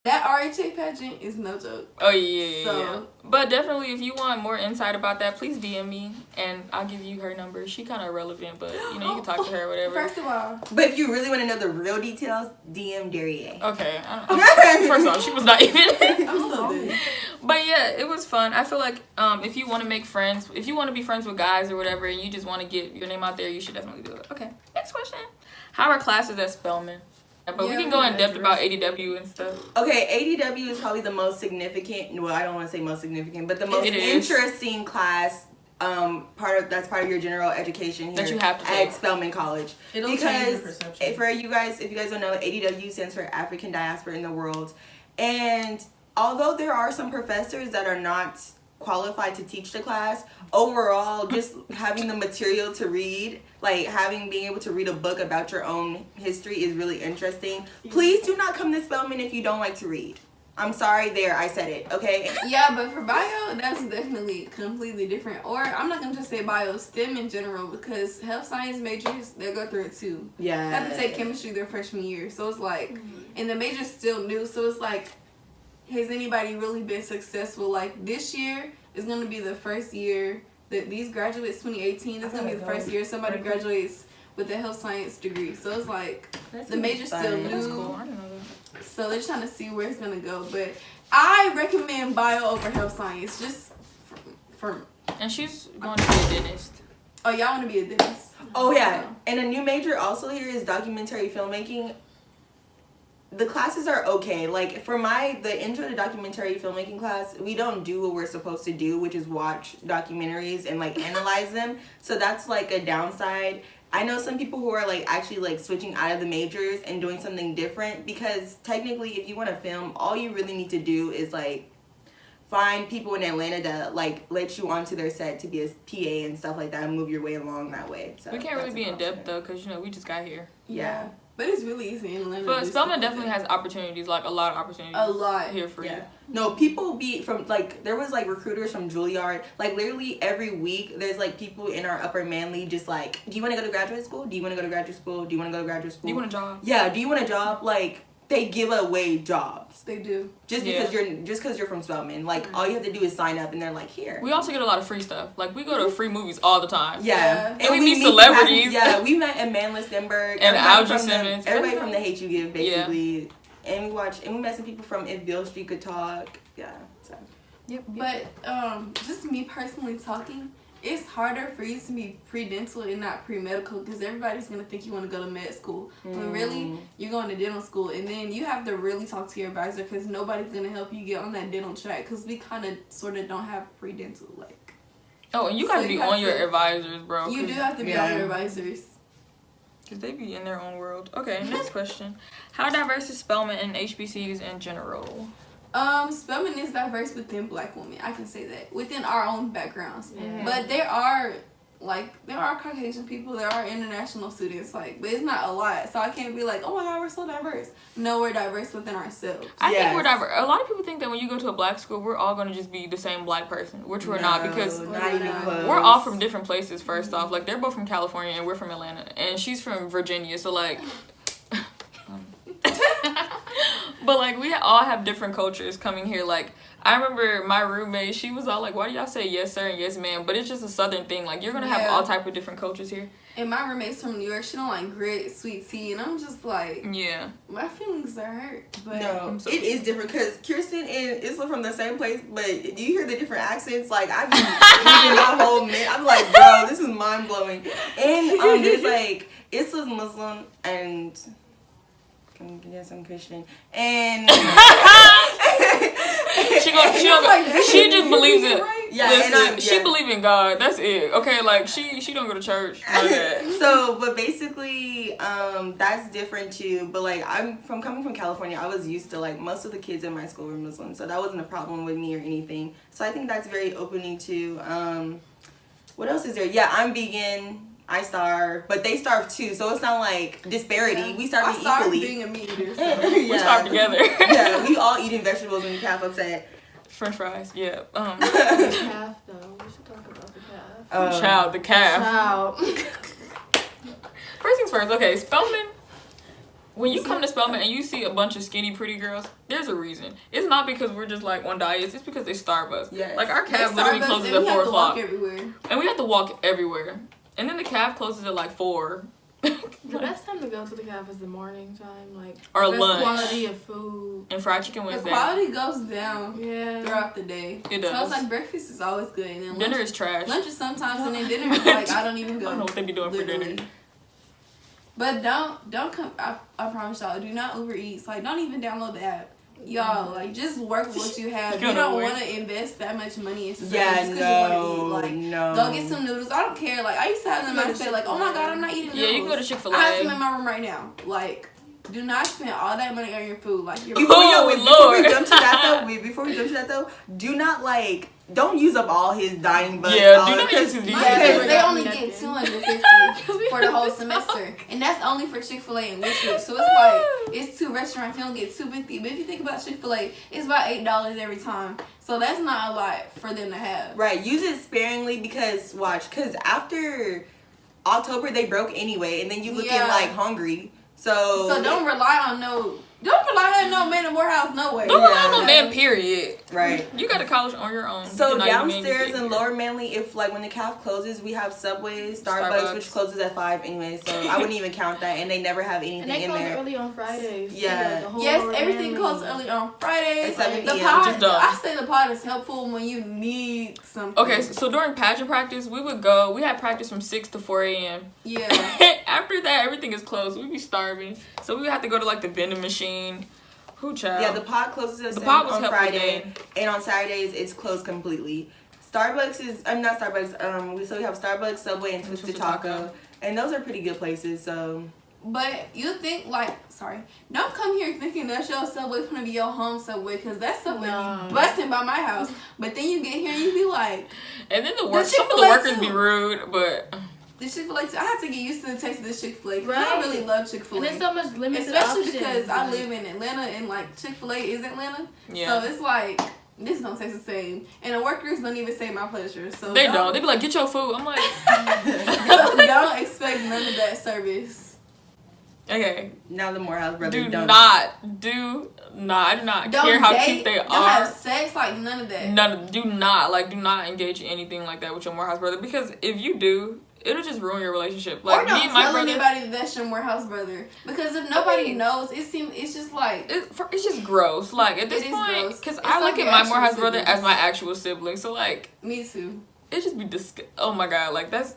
That RHA pageant is no joke. Oh, yeah. But definitely, if you want more insight about that, please DM me, and I'll give you her number. She kind of irrelevant, but, you know, you can talk to her or whatever. First of all. But if you really want to know the real details, DM Dariae. Okay. First off, she was not even. I'm so dead. But, yeah, it was fun. I feel like if you want to make friends, if you want to be friends with guys or whatever, and you just want to get your name out there, you should definitely do it. Okay. Next question. How are classes at Spelman? But we can go in depth about ADW and stuff. Okay, ADW is probably the most significant. Well, I don't want to say most significant, but the most interesting class. That's part of your general education here that you have to take at Spelman College. It'll change your perception. For you guys, if you guys don't know, ADW stands for African Diaspora in the World. And although there are some professors that are not qualified to teach the class, overall, just having the material to read, like being able to read a book about your own history is really interesting. Please do not come to Spelman if you don't like to read. I'm sorry, I said it, okay? Yeah, but for bio, that's definitely completely different. Or I'm not gonna just say bio, STEM in general, because health science majors, they go through it too. Yeah. They have to take chemistry their freshman year, so it's like, and the major's still new, so it's like, has anybody really been successful? Like this year is gonna be the first year that these graduates, 2018, it's gonna be the first year somebody graduates with a health science degree. So it's like the major's still new. That's cool. I didn't know that. So they're trying to see where it's gonna go. But I recommend bio over health science, just for. And she's going to be a dentist. Oh, y'all want to be a dentist? Oh yeah, and a new major also here is documentary filmmaking. The classes are okay. Like for the intro to documentary filmmaking class, we don't do what we're supposed to do, which is watch documentaries and like analyze them. So that's like a downside. I know some people who are like actually like switching out of the majors and doing something different, because technically if you want to film, all you really need to do is like find people in Atlanta that like let you onto their set to be a PA and stuff like that and move your way along that way. So we can't really be in depth though, because you know we just got here. Yeah. But it's really easy in Atlanta. But Spelman definitely has opportunities, like a lot of opportunities. A lot here for you. No, people be from like there was like recruiters from Juilliard. Like literally every week, there's like people in our Upper Manly just like, do you want to go to graduate school? Do you want to go to graduate school? Do you want to go to graduate school? Do you want a job? Yeah. Do you want a job? Like they give away jobs. They do. Just because you're from Spelman, like all you have to do is sign up, and they're like, here. We also get a lot of free stuff. Like we go to free movies all the time. Yeah. And we meet celebrities. We met Amanda Stenberg and Algie Simmons. Everybody from the Hate You Give, basically. Yeah. And we met some people from If Beale Street Could Talk. Yeah. So. Yep. But just me personally talking, it's harder for you to be pre-dental and not pre-medical, because everybody's going to think you want to go to med school. When really, you're going to dental school. And then you have to really talk to your advisor, because nobody's going to help you get on that dental track, because we kind of sort of don't have pre-dental. Like. Oh, and you got to be on your advisors, bro. You do have to be on your advisors. Because they be in their own world. Okay, next question. How diverse is Spelman and HBCUs in general? Spelman is diverse within Black women. I can say that. Within our own backgrounds. But there are Caucasian people, there are international students, like, but it's not a lot. So I can't be like, oh my God, we're so diverse. No, we're diverse within ourselves. I think we're diverse. A lot of people think that when you go to a Black school, we're all going to just be the same Black person, which we're not, because we're all from different places, first off. Like, they're both from California and we're from Atlanta. And she's from Virginia, so like... But like we all have different cultures coming here. Like I remember my roommate, she was all like, why do y'all say yes sir and yes ma'am? But it's just a southern thing. Like you're gonna have all type of different cultures here. And my roommate's from New York. She don't like grit, sweet tea, and I'm just like, my feelings are hurt. But no, it is different, because Cheirsten and Ishlah from the same place, but do you hear the different accents? Like I've been using my whole minute. I'm like, bro, this is mind blowing. And there's like Islah's Muslim and yes, I'm Christian, and she just believes it. Yeah, listen, she believes in God. That's it. Okay, like she don't go to church. So, but basically, that's different too. But like, coming from California, I was used to like most of the kids in my school were Muslim, so that wasn't a problem with me or anything. So I think that's very opening to. What else is there? Yeah, I'm vegan. I starve, but they starve too, so it's not like disparity. Yeah. We starve equally. Being a meat eater, so. We starve together. Yeah, we all eating vegetables when the calf upset. French fries, yeah. The calf, though. We should talk about the calf. Child, the calf. Child. First things first. Okay, Spelman. When you come to Spelman and you see a bunch of skinny, pretty girls, there's a reason. It's not because we're just like on diets. It's because they starve us. Yes. Like our calf literally closes at 4 o'clock. And we have to walk everywhere. And then the calf closes at like 4. The best time to go to the calf is the morning time, like or best lunch. quality of food. And fried chicken The Wednesday. quality goes down Yeah. throughout the day. It does. So it's like breakfast is always good, and then Dinner is trash. lunch is sometimes, and then dinner is like I don't even go. I don't know what they be doing for dinner. But don't come. I promise y'all, do not Uber Eats. Like, don't even download the app. Y'all, like, just work with what you have. You don't want to invest that much money into something just because you want to eat. Like, go get some noodles. I don't care. Like, I used to have them. I say, like, oh my god, I'm not eating noodles. Yeah, you can go to Chick-fil-A. I have some in my room right now. Like, do not spend all that money on your food. Like, your Before we jump to that though, do not like. Don't use up all his dining bucks. Yeah, do not use his because they only get $250 for the whole semester, and that's only for Chick-fil-A and Wishwood. So it's like it's 2 restaurants. You don't get $250, but if you think about Chick-fil-A, it's about $8 every time. So that's not a lot for them to have. Right, use it sparingly because after October they broke anyway, and then you looking like hungry. So don't rely on no man in Morehouse, no way. Don't rely on no man, period. Right. You got to college on your own. So downstairs in Lower Manly, if like when the calf closes, we have Subway, Starbucks, which closes at 5 anyway. So I wouldn't even count that, and they never have anything in there. And they close early on Fridays. Yeah. Like yes, everything closes early on Fridays. At 7 The p.m. pod, I say the pod is helpful when you need something. Okay, so during pageant practice, we had practice from 6 to 4 a.m. Yeah. After that, everything is closed. We'd be starving. So we would have to go to like the vending machine. Who child? Yeah, the pod closes at 7 on Friday, and on Saturdays it's closed completely. Starbucks is, not Starbucks. We have Starbucks, Subway, and Twisted Taco, and those are pretty good places. So, but you think don't come here thinking that your Subway's gonna be your home Subway, because that Subway be busting by my house. But then you get here and you be like, and then some of the workers be rude, but. The Chick-fil-A too. I have to get used to the taste of this Chick-fil-A because I really love Chick-fil-A. And there's so much limited especially options. because I live in Atlanta and like Chick-fil-A is Atlanta. Yeah. So it's like this don't taste the same, and the workers don't even say my pleasure. So they don't. They be like, get your food. I'm like, don't expect none of that service. Okay. Now the Morehouse brothers do not care how cute they are. Don't have sex, like none of that. Do not engage in anything like that with your Morehouse brother, because if you do, it'll just ruin your relationship. Like, or don't me and my tell brother, anybody that's your Morehouse brother, because if nobody knows, it's just like it's just gross. Like at this point, because I look at my Morehouse brother as my actual sibling, so like me too. It just be oh my god, like that's.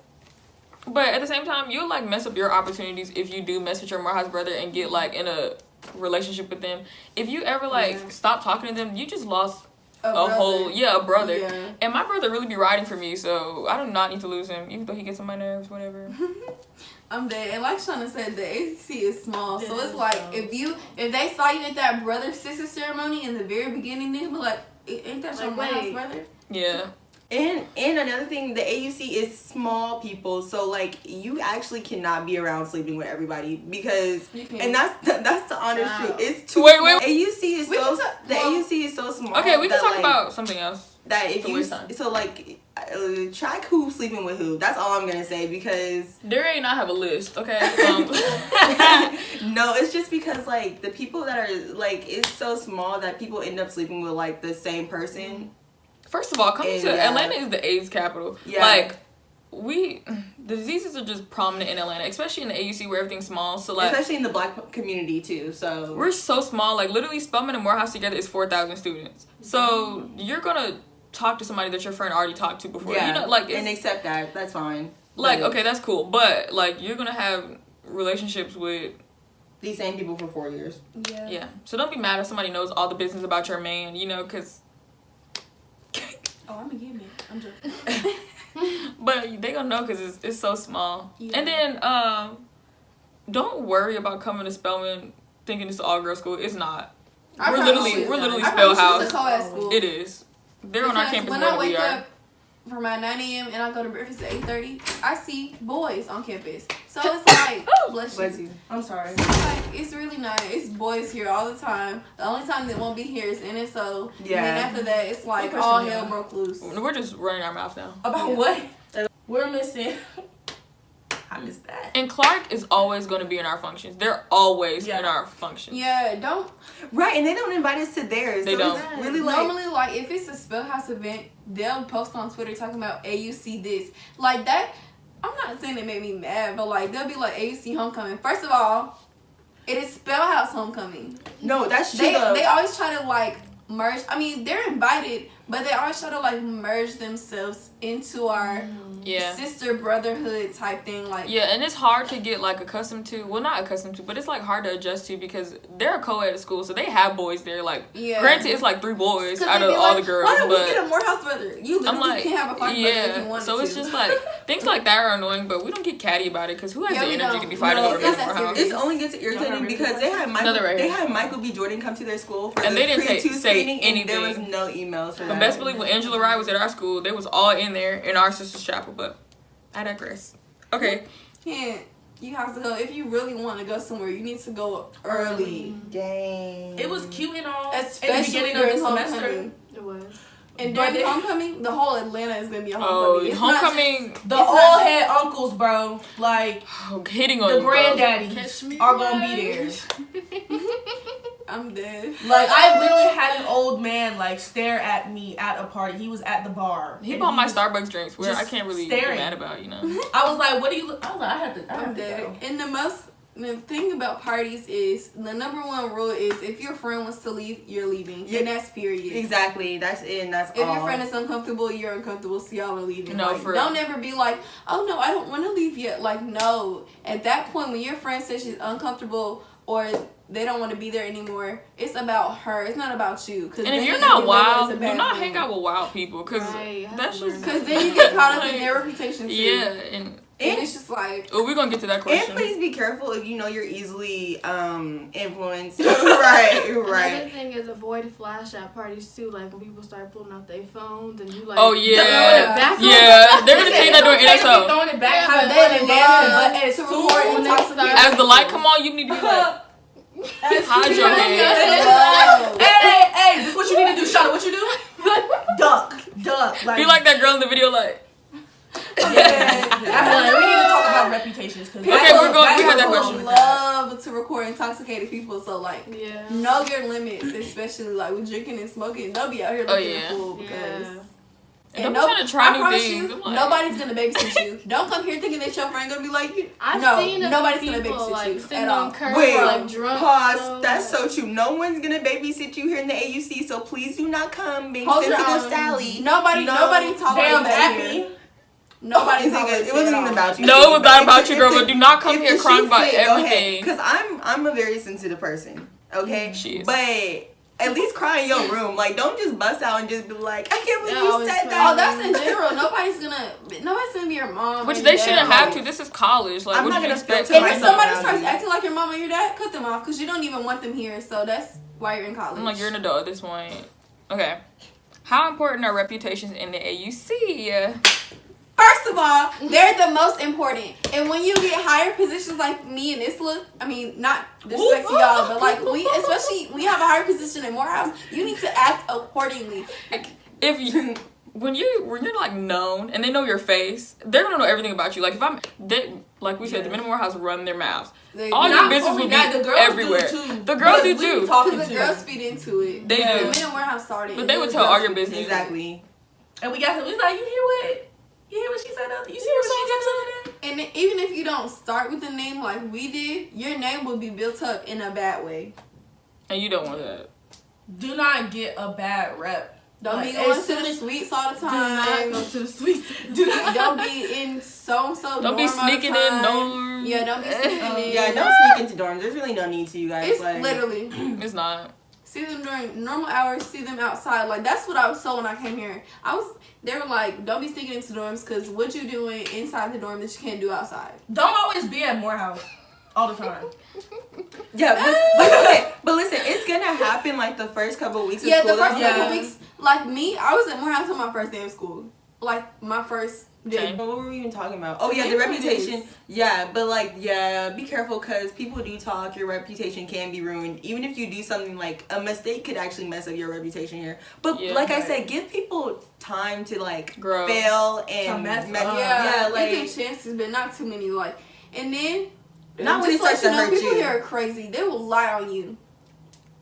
But at the same time, you'll like mess up your opportunities if you do mess with your Morehouse brother and get like in a relationship with them. If you ever like stop talking to them, you just lost a brother. Yeah. And my brother really be riding for me, so I do not need to lose him, even though he gets on my nerves, whatever. I'm dead. And like Shauna said, the ACC is small, so it's like if they saw you at that brother sister ceremony in the very beginning, they'd be like, "Ain't that your Morehouse brother?" Yeah. And another thing, the AUC is small people, so like you actually cannot be around sleeping with everybody because, and that's the honest truth. It's too. Wait. AUC is AUC is so small. Okay, we can talk about something else. That if you track who's sleeping with who. That's all I'm gonna say because Dariae and I have a list. Okay. No, it's just because like the people that are like it's so small that people end up sleeping with like the same person. First of all, Atlanta is the AIDS capital. Yeah. Like, the diseases are just prominent in Atlanta, especially in the AUC where everything's small. So like, especially in the black community too. So we're so small. Like literally, Spelman and Morehouse together is 4,000 students. So you're gonna talk to somebody that your friend already talked to before. Yeah. You know, like and accept that. That's fine. Like okay, that's cool. But like you're gonna have relationships with these same people for 4 years. Yeah. Yeah. So don't be mad if somebody knows all the business about your man. You know, because. Oh, I'm gonna get me. I'm joking. But they gonna know because it's so small. Yeah. And then don't worry about coming to Spelman thinking it's an all girl school. It's not. We're literally Spell House. It's a co-ed school. It is. They're on our campus when more I than we wake are. up from my 9 a.m. and I go to breakfast at 8:30, I see boys on campus. So it's like, bless you. I'm sorry. Like, it's really nice. It's boys here all the time. The only time they won't be here is NSO. Yeah. And then after that, it's like all hell broke loose. We're just running our mouth now. About what? We're missing. I miss that. And Clark is always going to be in our functions. They're always in our functions. Yeah, don't. Right, and they don't invite us to theirs. They so don't. It's really like Normally, like, if it's a Spellhouse event, they'll post on Twitter talking about AUC this. Like, that, I'm not saying it made me mad, but, like, they'll be like, AUC homecoming. First of all, it is Spellhouse homecoming. no, that's true. They always try to, like, merge. I mean, they're invited, but they always try to, like, merge themselves into our sister brotherhood type thing. Like, yeah, and it's hard to get like accustomed to. Well, not accustomed to, but it's like hard to adjust to because they're a co-ed school, so they have boys there. Like, granted, it's like 3 boys out of all the girls. Why don't but we get a Morehouse brother? You literally can have a Clark brother if you wanted so it's to. just like things like that are annoying, but we don't get catty about it because who has the energy to be fighting over it's Morehouse? It's only gets irritating because they had Michael B. Jordan come to their school for and they didn't say anything. And there was no emails for that. But best believe when Angela Rye was at our school, they was all in there in our sister's chapel. But I digress. Okay. You have to go if you really want to go somewhere. You need to go early. Dang. It was cute and all. Especially at the beginning during of the semester. homecoming. It was. And during homecoming, the whole Atlanta is gonna be a homecoming. Homecoming. The old head uncles, bro, like hitting on the you, granddaddies are gonna be there. I'm dead. Like, I literally had an old man like stare at me at a party. He was at the bar. He bought my Starbucks drinks, where I can't really be mad about, you know. I was like, "What do you look?" I was like, I'm dead. And the thing about parties is the number one rule is if your friend wants to leave, you're leaving. And that's period. Exactly. That's it. And that's if your friend is uncomfortable, you're uncomfortable, so y'all are leaving. No, like, don't ever be like, oh no, I don't want to leave yet. Like, no. At that point, when your friend says she's uncomfortable or they don't want to be there anymore, it's about her. It's not about you. And if you're not wild, do not hang out with wild people. Because that's just... Because then you get caught up in their reputation too. Yeah, and it's just like... Oh, we're going to get to that question. And please be careful if you know you're easily influenced. Right. Another thing is avoid flash at parties too. Like when people start pulling out their phones and you like... Oh, yeah. They're going to take that during NSO. Throwing it back, as the light come on, you need to be like... Hide your hand. Hey, this is what you need to do, Shauna. What you do? Duck. Be like that girl in the video, like... We need to talk about reputations. Okay, we had that question. Love to record intoxicated people, so like, know your limits, especially like with drinking and smoking. Don't be out here looking a fool because. And I'm trying to try new things. Nobody's gonna babysit you. Don't come here thinking that your friend gonna be like you. Nobody's gonna babysit like, you at all. Wait, like, drunk, pause. That's so true. No one's gonna babysit you here in the AUC, so please do not come being sensitive, Sally. Nobody tolerates that here. Nobody tolerates it wasn't even about you. No, it was not about you, girl. But do not come here crying about everything. Because I'm a very sensitive person. Okay, she is. But at least cry in your room. Like, don't just bust out and just be like, I can't believe you said that. Oh, that's in general. Nobody's gonna be your mom. Which they shouldn't have to. This is college. Like, what do you expect? If somebody starts acting like your mom or your dad, cut them off because you don't even want them here. So that's why you're in college. I'm like, you're an adult at this point. Okay. How important are reputations in the AUC? First of all, they're the most important. And when you get higher positions like me and Ishlah, I mean, not disrespect to y'all, but like especially when you have a higher position in Morehouse, you need to act accordingly. When you're like known and they know your face, they're gonna know everything about you. Like like we said, the men in Morehouse run their mouths. All your business will be everywhere. The girls do too. Because the girls feed into it. They do. The men in Morehouse started. But they would tell all your business. Exactly. And we got him. He's like, you hear what she said? You see what she said? And even if you don't start with a name like we did, your name will be built up in a bad way. And you don't want that. Do not get a bad rep. Don't be going to the suites all the time. Do not go to the suites. Don't be in so-and-so Don't be sneaking in dorms. Yeah, don't be sneaking in. Yeah, don't sneak into dorms. There's really no need to, you guys. It's literally. It's not. See them during normal hours, see them outside. Like, that's what I was told when I came here. They were like, don't be sneaking into dorms because what you doing inside the dorm that you can't do outside. Don't always be at Morehouse all the time. Yeah, but listen, it's gonna happen like the first couple of weeks of school. Yeah, the first couple of weeks. Like me, I was at Morehouse on my first day of school. Like my first Same. What were we even talking about? Oh yeah, It the really reputation. is. Yeah, but like, yeah, be careful because people do talk. Your reputation can be ruined. Even if you do something like a mistake could actually mess up your reputation here. But Yeah. like I said, give people time to like Grow. fail and To mess up. Yeah, like you get chances, but not too many. Like, and then not when it just starts let to you know, hurt people you. here are crazy. They will lie on you.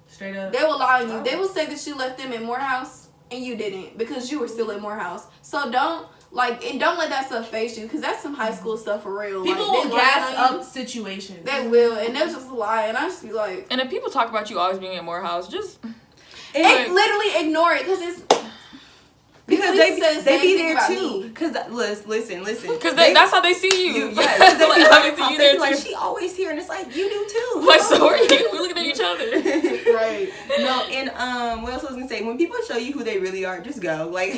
Straight up. They will lie on you. Oh. They will say that you left them at Morehouse and you didn't because you were still at Morehouse. So don't and don't let that stuff face you because that's some high school stuff for real. People like, will they lie gas on you. up situations. They will, and they'll just lie, and I just be like, And if people talk about you always being at Morehouse, just literally ignore it because it's. because People used to say the they same be thing there about too. me. Because listen. because that's how they see you. Yeah, because they Like, be how running they see across, you they there be like, too. she always here, and it's like you do too. Like, so are you? We're looking at each other. Right. No, and what else was I gonna say? When people show you who they really are, just go. Like,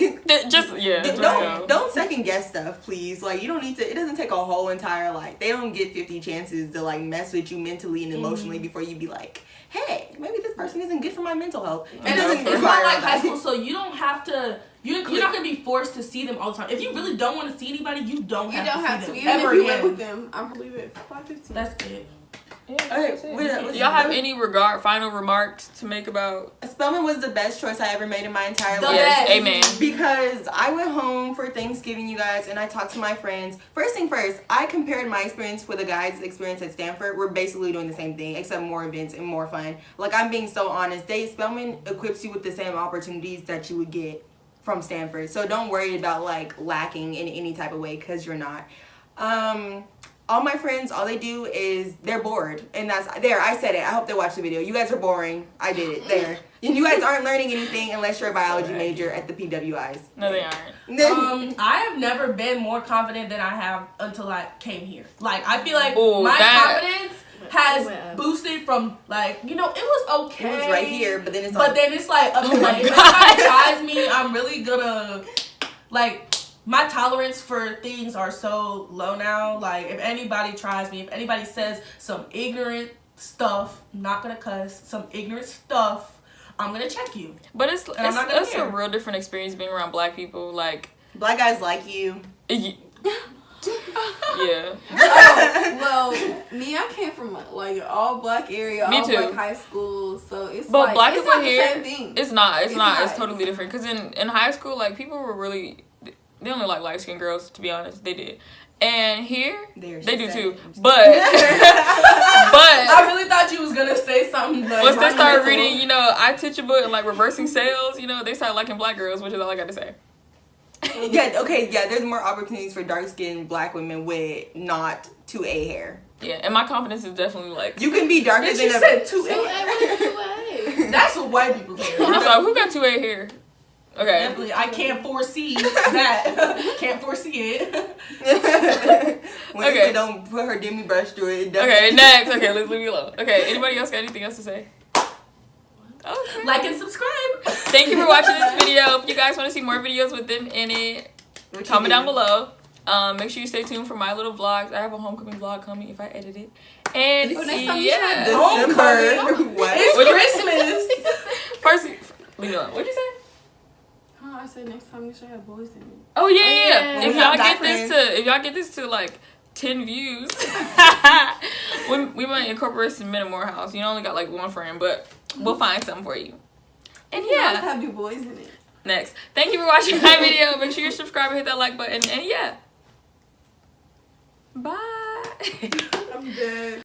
Just go. don't second guess stuff, please. Like, you don't need to. It doesn't take a whole entire like. They don't get 50 chances to like mess with you mentally and emotionally before you be like, hey, maybe this person isn't good for my mental health. It And doesn't it's not require like all high that. school, so you don't have to. You're not gonna be forced to see them all the time. If you really don't want to see anybody, you don't You have don't to have see to. them Even ever if you again. work with them, I believe it. 5:15. That's it. Okay, what- Y'all have any final remarks to make about? Spelman was the best choice I ever made in my entire The life. Yes, best. amen. Because I went home for Thanksgiving, you guys, and I talked to my friends. First thing first, I compared my experience with the guys' experience at Stanford. We're basically doing the same thing, except more events and more fun. Like, I'm being so honest. Spelman equips you with the same opportunities that you would get from Stanford. So don't worry about, like, lacking in any type of way, because you're not. All my friends, all they do is they're bored. And that's, there, I said it. I hope they watch the video. You guys are boring. I did it. There. And you guys aren't learning anything unless you're a biology major at the PWIs. No, they aren't. I have never been more confident than I have until I came here. Like, I feel like Ooh, my that- confidence has boosted from, like, it was okay. It was right here, but then it's But like, then it's like, okay, my if God. anybody tries me, I'm really gonna, like, my tolerance for things are so low now. Like, if anybody tries me, if anybody says some ignorant stuff, I'm not gonna cuss, some ignorant stuff, I'm gonna check you. But it's I'm not gonna a care. real different experience being around black people. Like, black guys like you. yeah. Well, me, I came from like an all black area, Me all too. black high school, so it's But like, black it's people not here, the same thing. it's not. It's not. totally different. Because in high school, like, people were really, they only like light skinned girls. To be honest, they did. And here, There, they she do said too. it. But I really thought you was gonna say something like once they started monumental. reading, I teachable and like reversing sales, they started liking black girls, which is all I got to say. There's more opportunities for dark-skinned black women with not 2A hair. Yeah, and my confidence is definitely like. You can be darker Bitch, than you a... said 2A, 2A. what is 2A? That's what white people care. I'm sorry, who got 2A hair? Okay. Definitely, I can't foresee that. Can't foresee it. When you say don't put her demi brush through it. It doesn't- Okay, next. Okay, let's leave me alone. Okay, anybody else got anything else to say? Okay. Like and subscribe. Thank you for watching this video. If you guys want to see more videos with them in it, What you comment do? down below. Make sure you stay tuned for my little vlogs. I have a homecoming vlog coming if I edit it. And Oh, next time you yeah. December. What? It's Christmas. First, leave it alone. What'd you say? Oh, I said next time you should have boys in it. Oh yeah. yeah. If We y'all have get guy this to like 10 views, we might incorporate some men in Morehouse. You only got like one friend, but we'll find something for you. And You always yeah, have your boys in it. next. Thank you for watching my video. Make sure you subscribe and hit that like button. And yeah, bye. I'm dead.